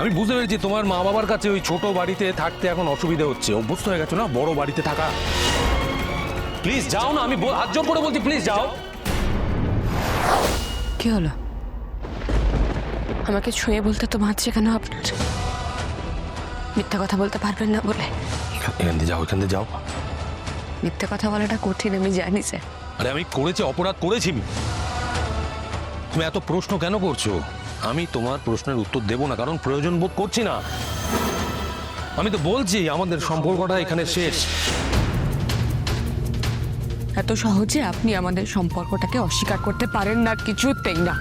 আমি বুঝতে পেরেছি তোমার মা বাবার কাছে ওই ছোট বাড়িতে থাকতে এখন অসুবিধা হচ্ছে, অভ্যস্ত হয়ে গেছো না বড় বাড়িতে থাকা। প্লিজ যাও না, আমি হাত জোর করে বলছি, প্লিজ যাও। কি হলো? আমাকে ছুঁয়ে বলতে তো মারছে কেন আপনার? মিথ্যা কথা বলতে পারবেন না বলে? এখান দিয়ে যাও, এখান দিয়ে যাও। মিথ্যা কথা বলাটা কঠিন, আমি জানি স্যার। আরে আমি করেছি, অপরাধ করেছি। তুমি এত প্রশ্ন কেন করছো? আমি তোমার প্রশ্নের উত্তর দেবো না, কারণ প্রয়োজন বোধ করছি না। আমি তো বলছি আমাদের সম্পর্কটা এখানে শেষ। এত সহজে আপনি আমাদের সম্পর্কটাকে অস্বীকার করতে পারেন না, কিছুতেই না।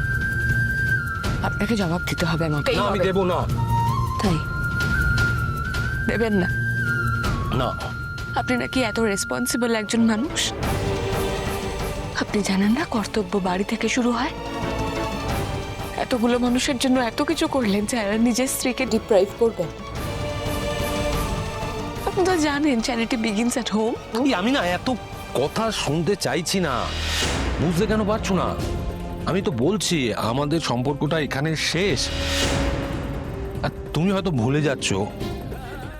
আপনাকে জবাব দিতে হবে আমাকে। না, আমি দেবো না। তাই দেবেন না? না। আপনি নাকি এত রেসপন্সিবল একজন মানুষ? আপনি জানেন না কর্তব্য বাড়ি থেকে শুরু হয়? এতগুলো মানুষের জন্য এত কিছু করলেন যে নিজের স্ত্রীকে ডিপ্রাইভ করবেন। আপনি তো জানেন চ্যারিটি বিগিনস এট হোম। আমি না এত কথা শুনতে চাইছি না, বুঝতে কেন পারছো না? আমি তো বলছি আমাদের সম্পর্কটা এখানে শেষ। আর তুমি হয়তো ভুলে যাচ্ছ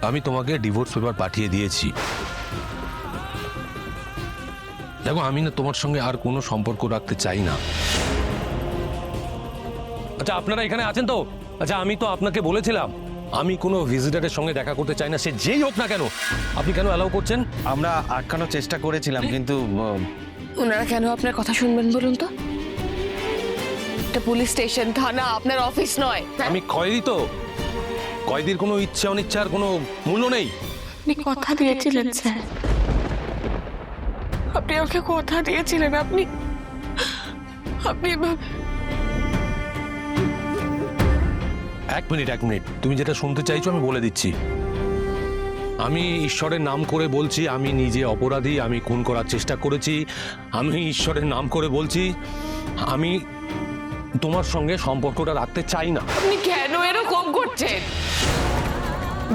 আমি তোমাকে ডিভোর্স পেপার পাঠিয়ে দিয়েছি। দেখো, আমি না তোমার সঙ্গে আর কোনো সম্পর্ক রাখতে চাই না। আচ্ছা, আপনারা এখানে আছেন তো? আচ্ছা, আমি তো আপনাকে বলেছিলাম আমি কোনো ভিজিটারের সঙ্গে দেখা করতে চাই না, সে যেই হোক না কেন। আপনি কেন অ্যালাউ করছেন? আমরা আটকানোর চেষ্টা করেছিলাম, কিন্তু ওনারা কেন আপনার কথা শুনবেন বলুন তো? এটা পুলিশ স্টেশন, থানা, আপনার অফিস নয়। আমি কয়েদি তো, কয়েদির কোনো ইচ্ছা অনিচ্ছার কোনো মূল্য নেই। আপনি কথা দিয়েছিলেন স্যার, আপনি আমাকে কথা দিয়েছিলেন। আপনি আপনি এক মিনিট, তুমি যেটা শুনতে চাইছো আমি বলে দিচ্ছি। আমি ঈশ্বরের নাম করে বলছি আমি নিজে অপরাধী, আমি খুন করার চেষ্টা করেছি। আমি ঈশ্বরের নাম করে বলছি আমি তোমার সঙ্গে সম্পর্কটা রাখতে চাই না। আপনি কেন এরকম করছেন?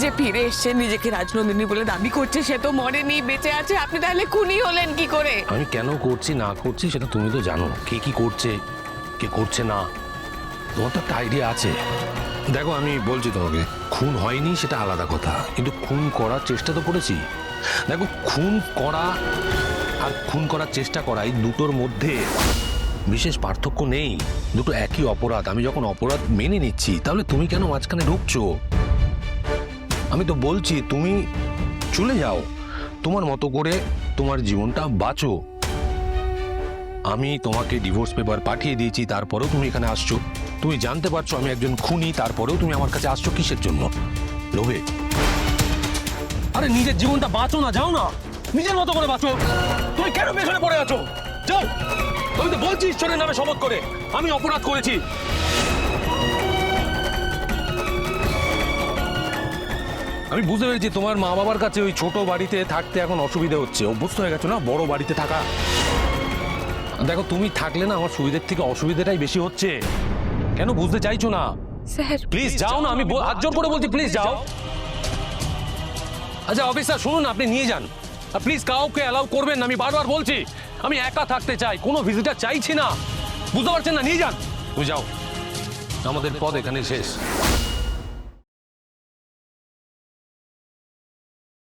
যে ফিরে এসছে, নিজেকে রাজনন্দিনী বলে দাবি করছে, সে তো মরেনি, বেঁচে আছে। আপনি তাহলে খুনি হলেন কি করে? আমি কেন করছি না করছি সেটা তুমি তো জানো, কে কি করছে কে করছে না, তোমার তো একটা আইডিয়া আছে। দেখো, আমি বলছি তোমাকে, খুন হয়নি সেটা আলাদা কথা, কিন্তু খুন করার চেষ্টা তো করেছি। দেখো, খুন করা আর খুন করার চেষ্টা করা এই দুটোর মধ্যে বিশেষ পার্থক্য নেই, দুটো একই অপরাধ। আমি যখন অপরাধ মেনে নিচ্ছি, তাহলে তুমি কেন মাঝখানে ঢুকছো? আমি তো বলছি তুমি চলে যাও, তোমার মতো করে তোমার জীবনটা বাঁচো। আমি তোমাকে ডিভোর্স পেপার পাঠিয়ে দিয়েছি, তারপরেও তুমি এখানে আসছো। তুমি জানতে পারছো আমি একজন খুনি, তারপরেও তুমি আমার কাছে আসছো কিসের জন্য? লোভে? আরে নিজের জীবনটা বাঁচো না, যাও না, নিজের মতো করে বাঁচো। তুমি কেন পেছনে পড়ে আছো? যাও। আমি তো বলছি ঈশ্বরের নামে শপথ করে আমি অপরাধ করেছি। আমি বুঝতে পেরেছি তোমার মা বাবার কাছে ওই ছোট বাড়িতে থাকতে এখন অসুবিধা হচ্ছে, অভ্যস্ত হয়ে গেছো না বড় বাড়িতে থাকা। দেখো, তুমি থাকলে না আমার সুবিধার থেকে অসুবিধাটাই বেশি হচ্ছে। কেন বুঝতে চাইছো না? স্যার প্লিজ যাও না, আমি হাত জোর করে বলছি, প্লিজ যাও। আচ্ছা অফিসার শুনুন, আপনি নিয়ে যান। আর প্লিজ কাউকে অ্যালাউ করবেন না, আমি বারবার বলছি আমি একা থাকতে চাই, কোনো ভিজিটার চাইছি না। বুঝতে পারছেন না? নিয়ে যান, তুমি যাও, আমাদের পথ এখানে শেষ।